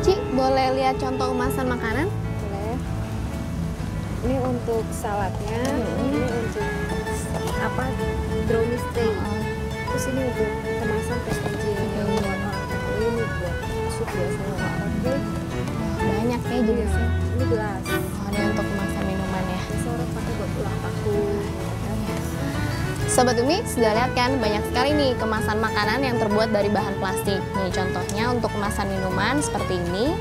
Ci, boleh lihat contoh kemasan makanan? Boleh. Ini untuk saladnya, ini untuk apa? Brownies tray. Terus ini untuk kemasan packaging buat orang takeaway, ini buat sup biasanya. Oke. Banyak ya jenisnya. Ini gelas. Oh, ini untuk kemasan minuman ya. Biasa orang pakai buat ulang tahun. Sobat Umi, sudah lihat kan banyak sekali nih kemasan makanan yang terbuat dari bahan plastik. Nih contohnya untuk kemasan minuman seperti ini.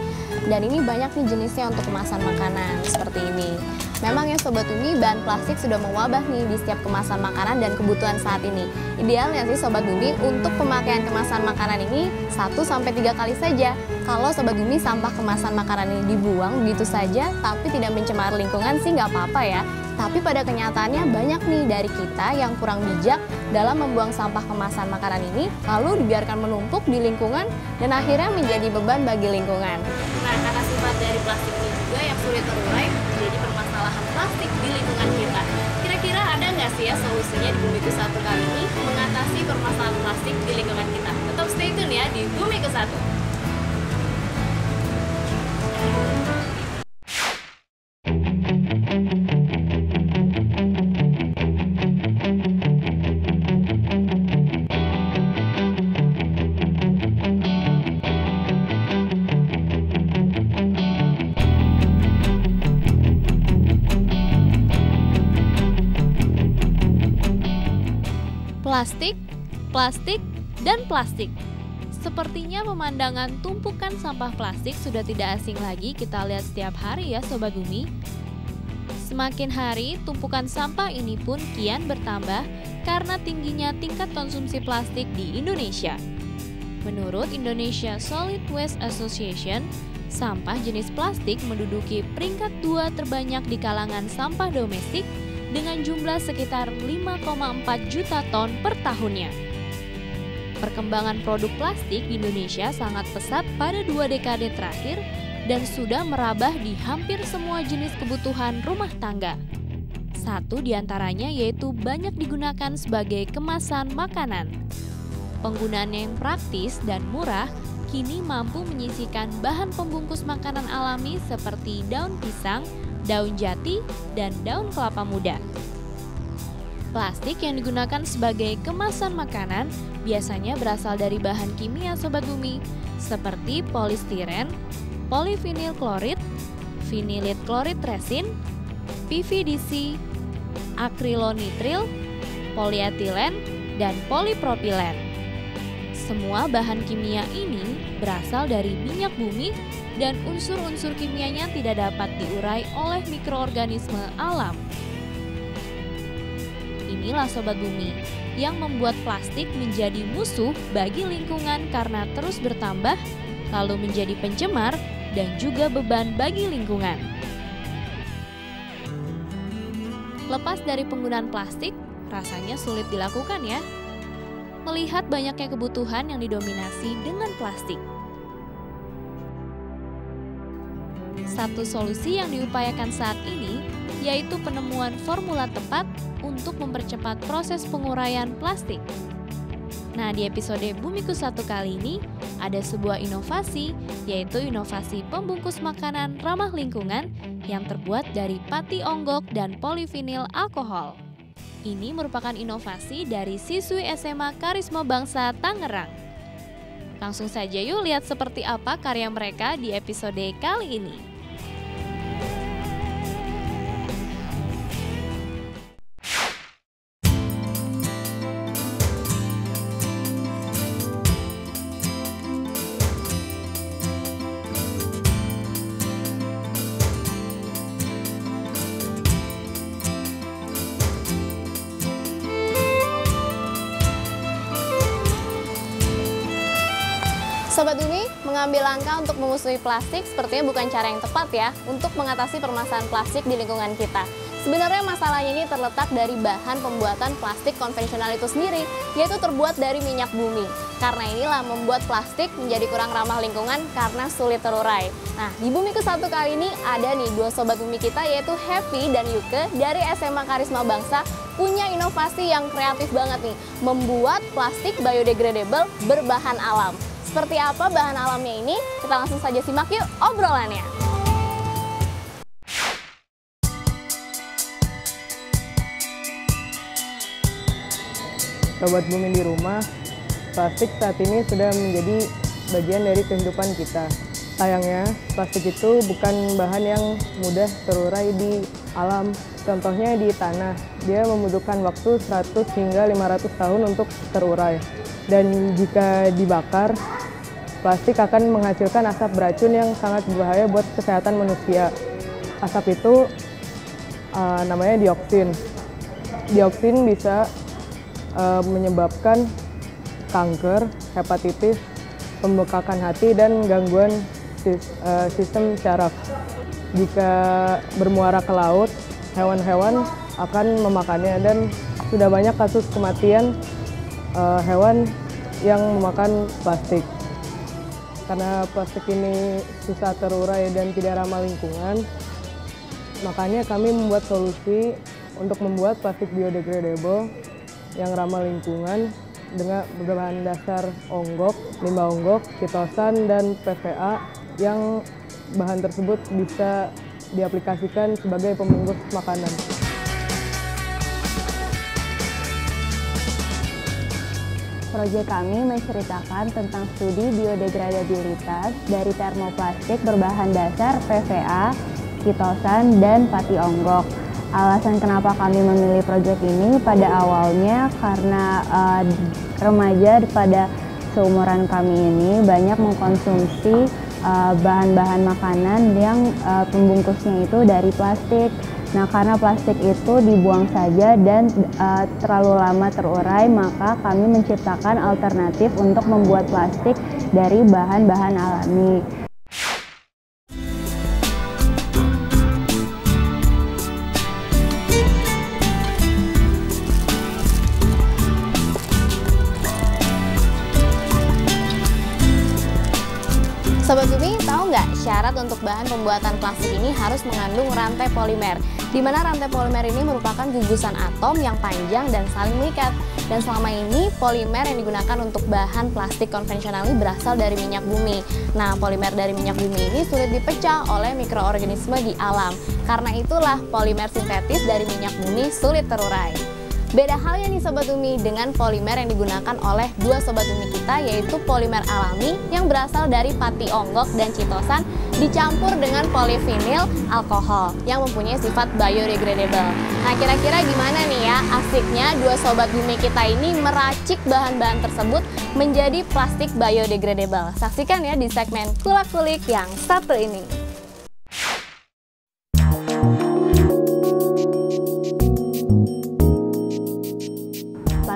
Dan ini banyak nih jenisnya untuk kemasan makanan seperti ini. Memang ya Sobat Umi, bahan plastik sudah mewabah nih di setiap kemasan makanan dan kebutuhan saat ini. Idealnya sih Sobat Umi untuk pemakaian kemasan makanan ini 1-3 kali saja. Kalau Sobat Umi sampah kemasan makanan ini dibuang begitu saja tapi tidak mencemari lingkungan sih nggak apa-apa ya. Tapi pada kenyataannya banyak nih dari kita yang kurang bijak dalam membuang sampah kemasan makanan ini lalu dibiarkan menumpuk di lingkungan dan akhirnya menjadi beban bagi lingkungan. Nah, karena sifat dari plastik ini juga yang sulit terurai menjadi permasalahan plastik di lingkungan kita. Kira-kira ada nggak sih ya solusinya di Bumiku Satu kali ini mengatasi permasalahan plastik di lingkungan kita? Tetap stay tune ya di Bumiku Satu. Plastik, plastik, dan plastik. Sepertinya pemandangan tumpukan sampah plastik sudah tidak asing lagi kita lihat setiap hari ya Sobat Bumi. Semakin hari, tumpukan sampah ini pun kian bertambah karena tingginya tingkat konsumsi plastik di Indonesia. Menurut Indonesia Solid Waste Association, sampah jenis plastik menduduki peringkat 2 terbanyak di kalangan sampah domestik dengan jumlah sekitar 5,4 juta ton per tahunnya. Perkembangan produk plastik di Indonesia sangat pesat pada 2 dekade terakhir dan sudah merambah di hampir semua jenis kebutuhan rumah tangga. Satu di antaranya yaitu banyak digunakan sebagai kemasan makanan. Penggunaannya yang praktis dan murah kini mampu menyisihkan bahan pembungkus makanan alami seperti daun pisang, daun jati, dan daun kelapa muda. Plastik yang digunakan sebagai kemasan makanan biasanya berasal dari bahan kimia Sobat Bumi, seperti polistiren, polivinyl klorid, vinilit klorid resin, PVDC, akrilonitril, polietilen, dan polipropilen. Semua bahan kimia ini berasal dari minyak bumi dan unsur-unsur kimianya tidak dapat diurai oleh mikroorganisme alam. Inilah Sobat Bumi yang membuat plastik menjadi musuh bagi lingkungan karena terus bertambah, lalu menjadi pencemar dan juga beban bagi lingkungan. Lepas dari penggunaan plastik, rasanya sulit dilakukan ya. Melihat banyaknya kebutuhan yang didominasi dengan plastik. Satu solusi yang diupayakan saat ini yaitu penemuan formula tepat untuk mempercepat proses penguraian plastik. Nah, di episode Bumiku Satu kali ini ada sebuah inovasi, yaitu inovasi pembungkus makanan ramah lingkungan yang terbuat dari pati onggok dan polivinil alkohol. Ini merupakan inovasi dari siswi SMA Karisma Bangsa Tangerang. Langsung saja yuk lihat seperti apa karya mereka di episode kali ini. Sobat Bumi, mengambil langkah untuk memusuhi plastik sepertinya bukan cara yang tepat ya untuk mengatasi permasalahan plastik di lingkungan kita. Sebenarnya masalahnya ini terletak dari bahan pembuatan plastik konvensional itu sendiri, yaitu terbuat dari minyak bumi. Karena inilah membuat plastik menjadi kurang ramah lingkungan karena sulit terurai. Nah, di Bumiku Satu kali ini ada nih dua sobat bumi kita, yaitu Happy dan Yuke dari SMA Karisma Bangsa, punya inovasi yang kreatif banget nih, membuat plastik biodegradable berbahan alam. Seperti apa bahan alamnya ini? Kita langsung saja simak yuk obrolannya. Sobat Bumi di rumah, plastik saat ini sudah menjadi bagian dari kehidupan kita. Sayangnya, plastik itu bukan bahan yang mudah terurai di alam. Contohnya di tanah, dia membutuhkan waktu 100 hingga 500 tahun untuk terurai. Dan jika dibakar, plastik akan menghasilkan asap beracun yang sangat berbahaya buat kesehatan manusia. Asap itu namanya dioksin. Dioksin bisa menyebabkan kanker, hepatitis, pembekakan hati, dan gangguan sistem syaraf. Jika bermuara ke laut, hewan-hewan akan memakannya, dan sudah banyak kasus kematian hewan yang memakan plastik. Karena plastik ini susah terurai dan tidak ramah lingkungan, makanya kami membuat solusi untuk membuat plastik biodegradable yang ramah lingkungan dengan berbahan dasar onggok, limbah onggok, chitosan, dan PVA, yang bahan tersebut bisa diaplikasikan sebagai pembungkus makanan. Proyek kami menceritakan tentang studi biodegradabilitas dari termoplastik berbahan dasar PVA, chitosan, dan pati onggok. Alasan kenapa kami memilih proyek ini pada awalnya karena remaja pada seumuran kami ini banyak mengkonsumsi bahan-bahan makanan yang pembungkusnya itu dari plastik. Nah, karena plastik itu dibuang saja dan terlalu lama terurai, maka kami menciptakan alternatif untuk membuat plastik dari bahan-bahan alami. Sobat Bumi, tahu nggak syarat untuk bahan pembuatan plastik ini harus mengandung rantai polimer, di mana rantai polimer ini merupakan gugusan atom yang panjang dan saling mengikat. Dan selama ini polimer yang digunakan untuk bahan plastik konvensional ini berasal dari minyak bumi. Nah, polimer dari minyak bumi ini sulit dipecah oleh mikroorganisme di alam. Karena itulah polimer sintetis dari minyak bumi sulit terurai. Beda halnya nih Sobat Bumi dengan polimer yang digunakan oleh dua Sobat Bumi kita, yaitu polimer alami yang berasal dari pati onggok dan chitosan dicampur dengan polivinil alkohol yang mempunyai sifat biodegradable. Nah, kira-kira gimana nih ya asiknya dua Sobat Bumi kita ini meracik bahan-bahan tersebut menjadi plastik biodegradable? Saksikan ya di segmen Kulak-Kulik yang satu ini.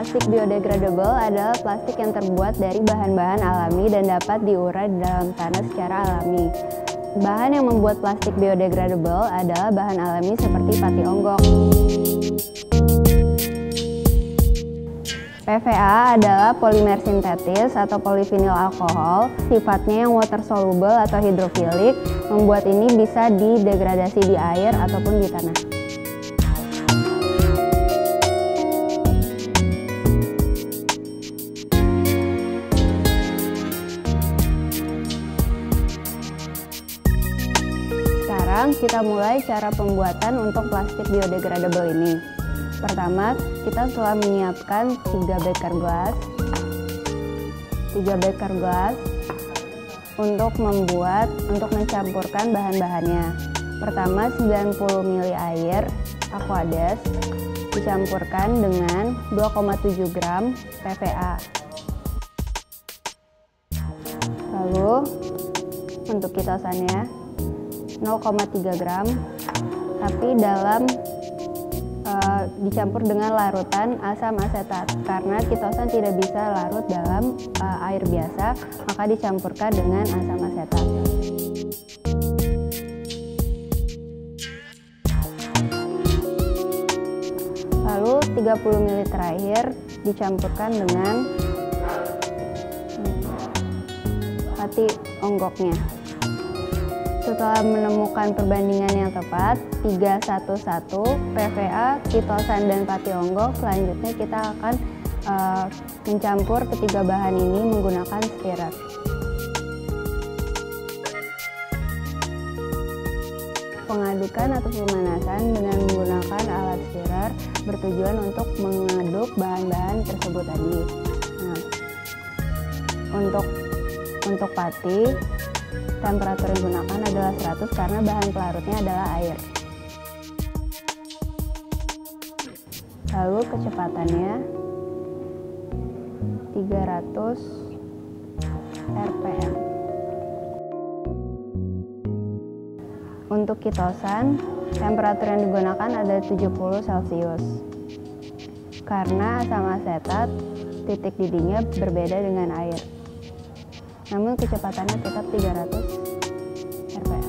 Plastik biodegradable adalah plastik yang terbuat dari bahan-bahan alami dan dapat diurai di dalam tanah secara alami. Bahan yang membuat plastik biodegradable adalah bahan alami seperti pati onggok. PVA adalah polimer sintetis atau polivinil alkohol. Sifatnya yang water soluble atau hidrofilik, membuat ini bisa didegradasi di air ataupun di tanah. Sekarang kita mulai cara pembuatan untuk plastik biodegradable ini. Pertama, kita telah menyiapkan 3 beker gelas untuk mencampurkan bahan-bahannya. Pertama, 90 ml air aquades dicampurkan dengan 2,7 gram PVA. Lalu untuk chitosannya 0,3 gram, tapi dicampur dengan larutan asam asetat. Karena chitosan tidak bisa larut dalam air biasa, maka dicampurkan dengan asam asetat. 30 ml terakhir dicampurkan dengan pati onggoknya. Setelah menemukan perbandingan yang tepat 3:1:1 PVA, kitosan, dan pati onggok, selanjutnya kita akan mencampur ketiga bahan ini menggunakan stirrer. Pengadukan atau pemanasan dengan menggunakan alat stirrer bertujuan untuk mengaduk bahan-bahan tersebut tadi. Nah, untuk pati, temperatur yang digunakan adalah 100 karena bahan pelarutnya adalah air. Lalu kecepatannya 300 rpm. Untuk kitosan, temperatur yang digunakan ada 70 Celcius. Karena asam asetat, titik didihnya berbeda dengan air. Namun kecepatannya tetap 300 rpm.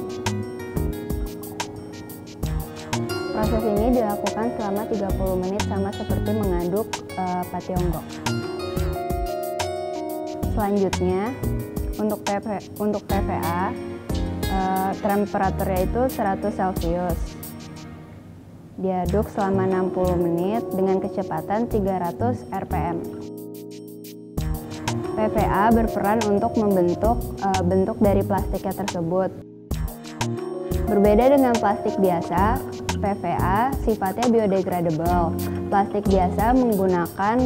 Proses ini dilakukan selama 30 menit sama seperti mengaduk pati onggok. Selanjutnya, untuk PVA, temperaturnya itu 100 Celcius. Diaduk selama 60 menit dengan kecepatan 300 rpm. PVA berperan untuk membentuk bentuk dari plastiknya tersebut. Berbeda dengan plastik biasa, PVA sifatnya biodegradable. Plastik biasa menggunakan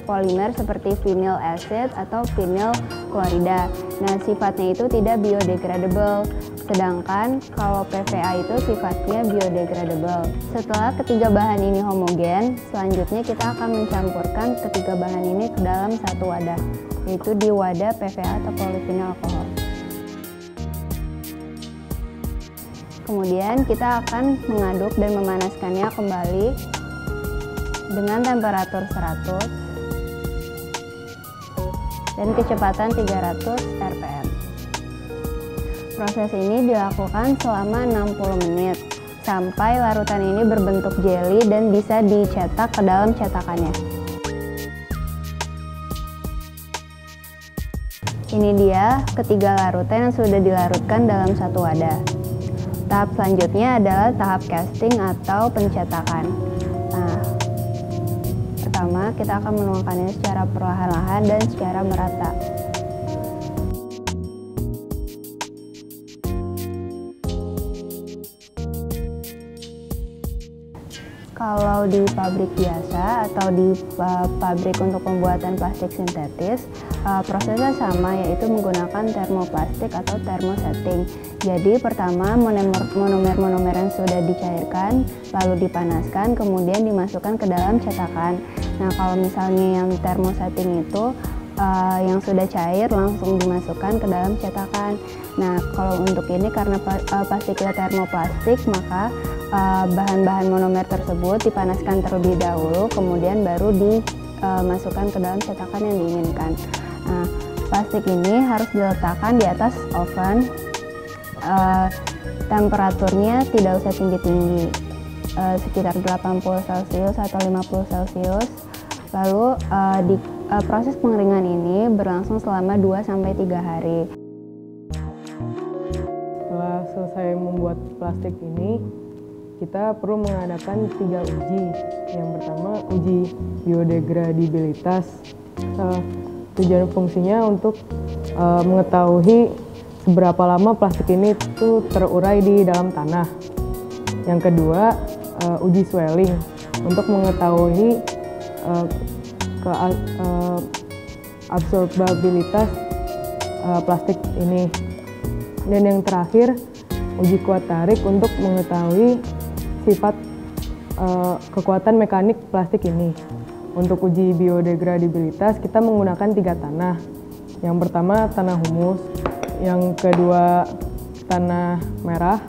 polimer seperti vinyl acid atau vinyl klorida. Nah, sifatnya itu tidak biodegradable. Sedangkan kalau PVA itu sifatnya biodegradable. Setelah ketiga bahan ini homogen, selanjutnya kita akan mencampurkan ketiga bahan ini ke dalam satu wadah, yaitu di wadah PVA atau polyvinyl alkohol. Kemudian kita akan mengaduk dan memanaskannya kembali dengan temperatur 100 dan kecepatan 300 rpm. Proses ini dilakukan selama 60 menit sampai larutan ini berbentuk jelly dan bisa dicetak ke dalam cetakannya. Ini dia ketiga larutan yang sudah dilarutkan dalam satu wadah. Tahap selanjutnya adalah tahap casting atau pencetakan. Nah, pertama kita akan menuangkannya secara perlahan-lahan dan secara merata. Kalau di pabrik biasa atau di pabrik untuk pembuatan plastik sintetis, prosesnya sama, yaitu menggunakan termoplastik atau thermosetting. Jadi pertama monomer-monomer yang sudah dicairkan lalu dipanaskan, kemudian dimasukkan ke dalam cetakan. Nah, kalau misalnya yang thermosetting itu yang sudah cair langsung dimasukkan ke dalam cetakan. Nah, kalau untuk ini karena plastiknya termoplastik, maka bahan-bahan monomer tersebut dipanaskan terlebih dahulu, kemudian baru dimasukkan ke dalam cetakan yang diinginkan. Nah, plastik ini harus diletakkan di atas oven. Temperaturnya tidak usah tinggi-tinggi, sekitar 80 Celcius atau 50 Celcius. Lalu proses pengeringan ini berlangsung selama 2-3 hari. Setelah selesai membuat plastik ini, kita perlu mengadakan 3 uji. Yang pertama, uji biodegradabilitas. Tujuan fungsinya untuk mengetahui seberapa lama plastik ini tuh terurai di dalam tanah. Yang kedua, uji swelling untuk mengetahui absorbabilitas plastik ini. Dan yang terakhir, uji kuat tarik untuk mengetahui sifat kekuatan mekanik plastik ini. Untuk uji biodegradabilitas kita menggunakan 3 tanah. Yang pertama tanah humus, yang kedua tanah merah,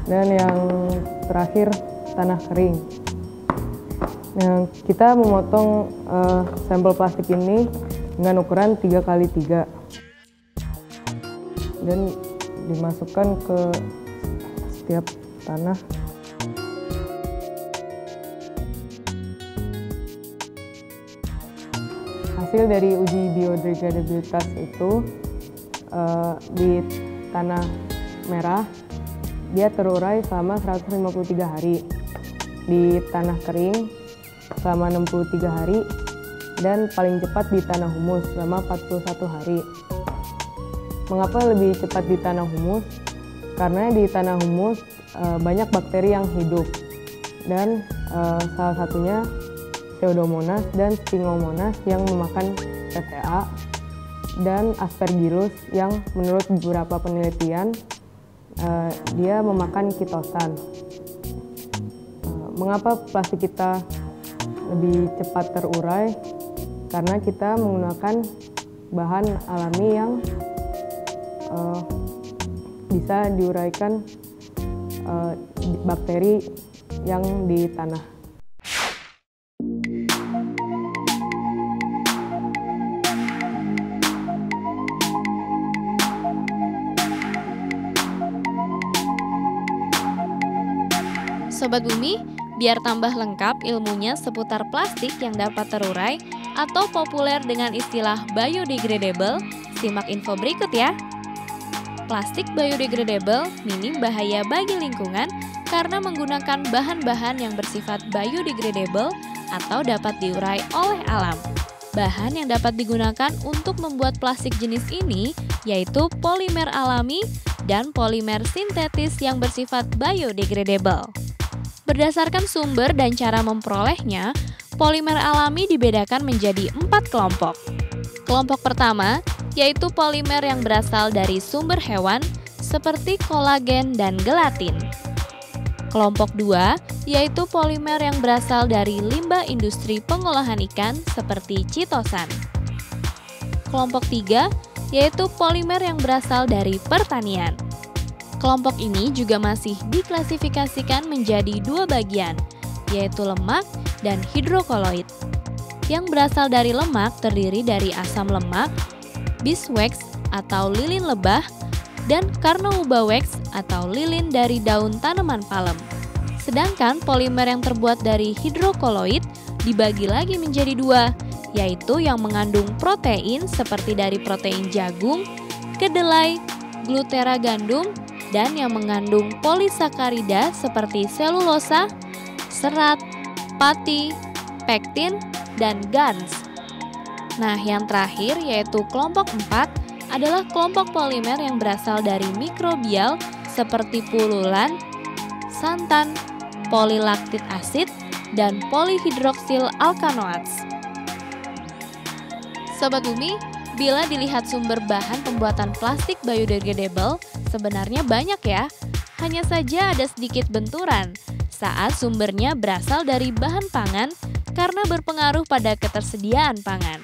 dan yang terakhir tanah kering. Nah, kita memotong sampel plastik ini dengan ukuran 3x3 dan dimasukkan ke setiap tanah. hasil dari uji biodegradabilitas itu di tanah merah dia terurai selama 153 hari, di tanah kering selama 63 hari, dan paling cepat di tanah humus selama 41 hari. Mengapa lebih cepat di tanah humus? Karena di tanah humus banyak bakteri yang hidup, dan salah satunya Pseudomonas dan Sphingommonas yang memakan PVA, dan Aspergillus yang menurut beberapa penelitian dia memakan kitosan. Mengapa plastik kita lebih cepat terurai? Karena kita menggunakan bahan alami yang bisa diuraikan bakteri yang di tanah. Sobat Bumi, biar tambah lengkap ilmunya seputar plastik yang dapat terurai atau populer dengan istilah biodegradable, simak info berikut ya. Plastik biodegradable minim bahaya bagi lingkungan karena menggunakan bahan-bahan yang bersifat biodegradable atau dapat diurai oleh alam. Bahan yang dapat digunakan untuk membuat plastik jenis ini yaitu polimer alami dan polimer sintetis yang bersifat biodegradable. Berdasarkan sumber dan cara memperolehnya, polimer alami dibedakan menjadi 4 kelompok. Kelompok pertama yaitu polimer yang berasal dari sumber hewan seperti kolagen dan gelatin. Kelompok 2 yaitu polimer yang berasal dari limbah industri pengolahan ikan seperti chitosan. Kelompok 3 yaitu polimer yang berasal dari pertanian. Kelompok ini juga masih diklasifikasikan menjadi 2 bagian, yaitu lemak dan hidrokoloid. Yang berasal dari lemak terdiri dari asam lemak, beeswax atau lilin lebah, dan carnauba wax atau lilin dari daun tanaman palem. Sedangkan polimer yang terbuat dari hidrokoloid dibagi lagi menjadi 2, yaitu yang mengandung protein seperti dari protein jagung, kedelai, glutera gandum, dan yang mengandung polisakarida seperti selulosa, serat, pati, pektin, dan gans. Nah, yang terakhir yaitu kelompok 4 adalah kelompok polimer yang berasal dari mikrobial seperti pululan, santan, polilaktik asid, dan polyhydroxyl alkanoats. Sobat Bumi, bila dilihat sumber bahan pembuatan plastik biodegradable, sebenarnya banyak ya. Hanya saja ada sedikit benturan saat sumbernya berasal dari bahan pangan karena berpengaruh pada ketersediaan pangan.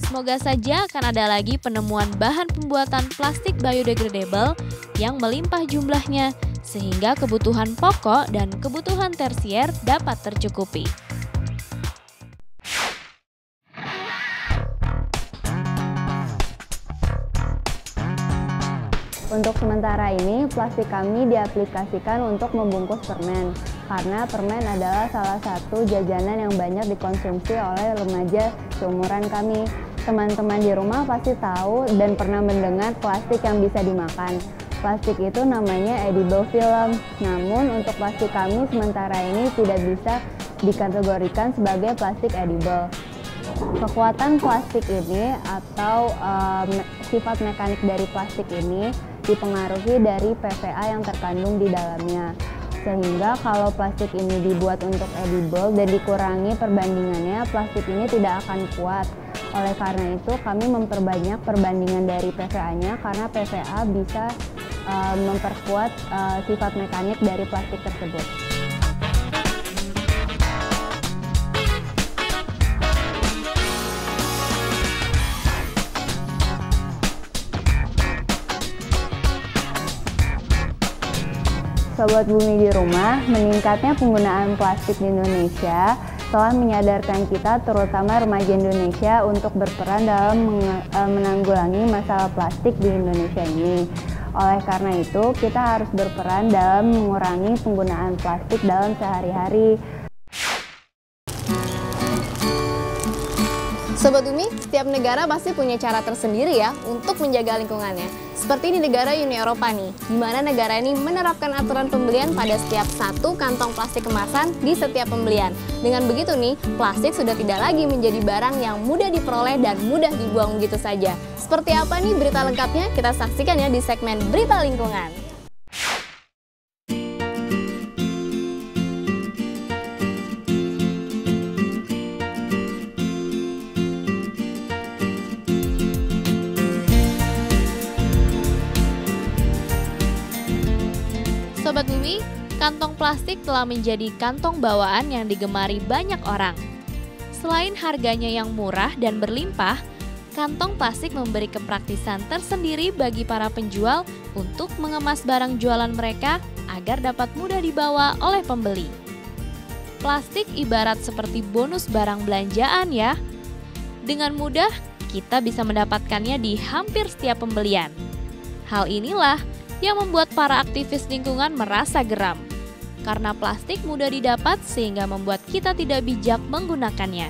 Semoga saja akan ada lagi penemuan bahan pembuatan plastik biodegradable yang melimpah jumlahnya, sehingga kebutuhan pokok dan kebutuhan tersier dapat tercukupi. Untuk sementara ini, plastik kami diaplikasikan untuk membungkus permen, karena permen adalah salah satu jajanan yang banyak dikonsumsi oleh remaja seumuran kami. Teman-teman di rumah pasti tahu dan pernah mendengar plastik yang bisa dimakan. Plastik itu namanya edible film, namun untuk plastik kami sementara ini tidak bisa dikategorikan sebagai plastik edible. Kekuatan plastik ini atau sifat mekanik dari plastik ini dipengaruhi dari PVA yang terkandung di dalamnya. Sehingga kalau plastik ini dibuat untuk edible dan dikurangi perbandingannya, plastik ini tidak akan kuat. Oleh karena itu kami memperbanyak perbandingan dari PVA-nya karena PVA bisa memperkuat sifat mekanik dari plastik tersebut. Sobat Bumi di rumah, meningkatnya penggunaan plastik di Indonesia telah menyadarkan kita, terutama remaja Indonesia, untuk berperan dalam menanggulangi masalah plastik di Indonesia ini. Oleh karena itu, kita harus berperan dalam mengurangi penggunaan plastik dalam sehari-hari. Sobat Umi, setiap negara pasti punya cara tersendiri ya untuk menjaga lingkungannya. Seperti di negara Uni Eropa nih, di mana negara ini menerapkan aturan pembelian pada setiap satu kantong plastik kemasan di setiap pembelian. Dengan begitu nih, plastik sudah tidak lagi menjadi barang yang mudah diperoleh dan mudah dibuang begitu saja. Seperti apa nih berita lengkapnya? Kita saksikan ya di segmen Berita Lingkungan. Sobat Bumi, kantong plastik telah menjadi kantong bawaan yang digemari banyak orang. Selain harganya yang murah dan berlimpah, kantong plastik memberi kepraktisan tersendiri bagi para penjual untuk mengemas barang jualan mereka agar dapat mudah dibawa oleh pembeli. Plastik ibarat seperti bonus barang belanjaan ya. Dengan mudah, kita bisa mendapatkannya di hampir setiap pembelian. Hal inilah yang membuat para aktivis lingkungan merasa geram. Karena plastik mudah didapat sehingga membuat kita tidak bijak menggunakannya.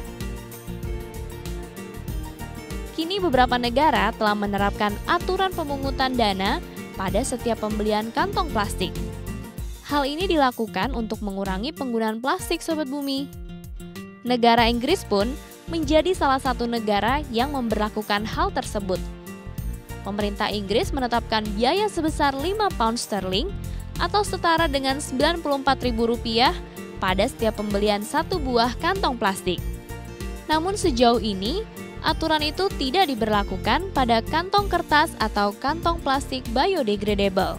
Kini beberapa negara telah menerapkan aturan pemungutan dana pada setiap pembelian kantong plastik. Hal ini dilakukan untuk mengurangi penggunaan plastik, Sobat Bumi. Negara Inggris pun menjadi salah satu negara yang memberlakukan hal tersebut. Pemerintah Inggris menetapkan biaya sebesar 5 pound sterling atau setara dengan Rp94.000 pada setiap pembelian satu buah kantong plastik. Namun sejauh ini, aturan itu tidak diberlakukan pada kantong kertas atau kantong plastik biodegradable.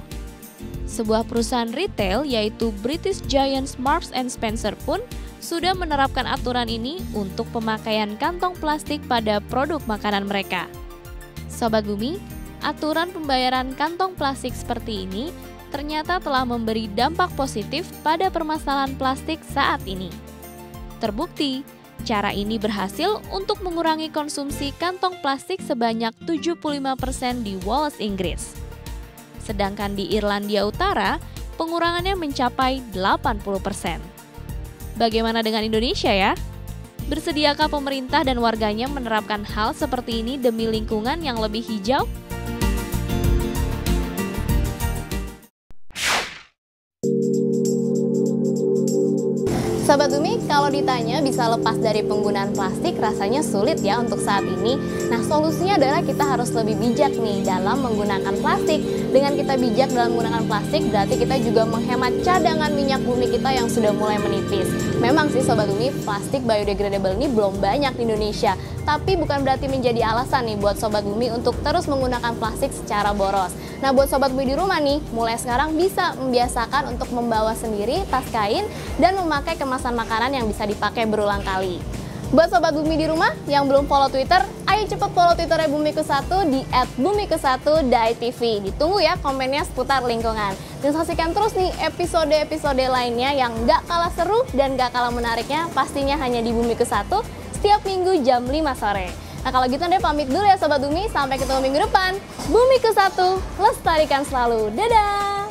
Sebuah perusahaan retail yaitu British Giant Marks & Spencer pun sudah menerapkan aturan ini untuk pemakaian kantong plastik pada produk makanan mereka. Sobat Bumi, aturan pembayaran kantong plastik seperti ini ternyata telah memberi dampak positif pada permasalahan plastik saat ini. Terbukti, cara ini berhasil untuk mengurangi konsumsi kantong plastik sebanyak 75% di Wales, Inggris. Sedangkan di Irlandia Utara, pengurangannya mencapai 80%. Bagaimana dengan Indonesia ya? Bersediakah pemerintah dan warganya menerapkan hal seperti ini demi lingkungan yang lebih hijau? Sobat Bumi, kalau ditanya bisa lepas dari penggunaan plastik rasanya sulit ya untuk saat ini. Nah, solusinya adalah kita harus lebih bijak nih dalam menggunakan plastik. Dengan kita bijak dalam menggunakan plastik, berarti kita juga menghemat cadangan minyak bumi kita yang sudah mulai menipis. Memang sih Sobat Bumi, plastik biodegradable ini belum banyak di Indonesia. Tapi bukan berarti menjadi alasan nih buat Sobat Bumi untuk terus menggunakan plastik secara boros. Nah, buat Sobat Bumi di rumah nih, mulai sekarang bisa membiasakan untuk membawa sendiri tas kain dan memakai kemasan makanan yang bisa dipakai berulang kali. Buat Sobat Bumi di rumah yang belum follow Twitter, ayo cepet follow Twitternya Bumiku1 di @bumiku1.tv. Ditunggu ya komennya seputar lingkungan. Dan saksikan terus nih episode-episode lainnya yang gak kalah seru dan gak kalah menariknya pastinya hanya di Bumiku1 setiap minggu jam 5 sore. Nah kalau gitu deh pamit dulu ya Sobat Bumi, sampai ketemu minggu depan. Bumiku1, lestarikan selalu. Dadah!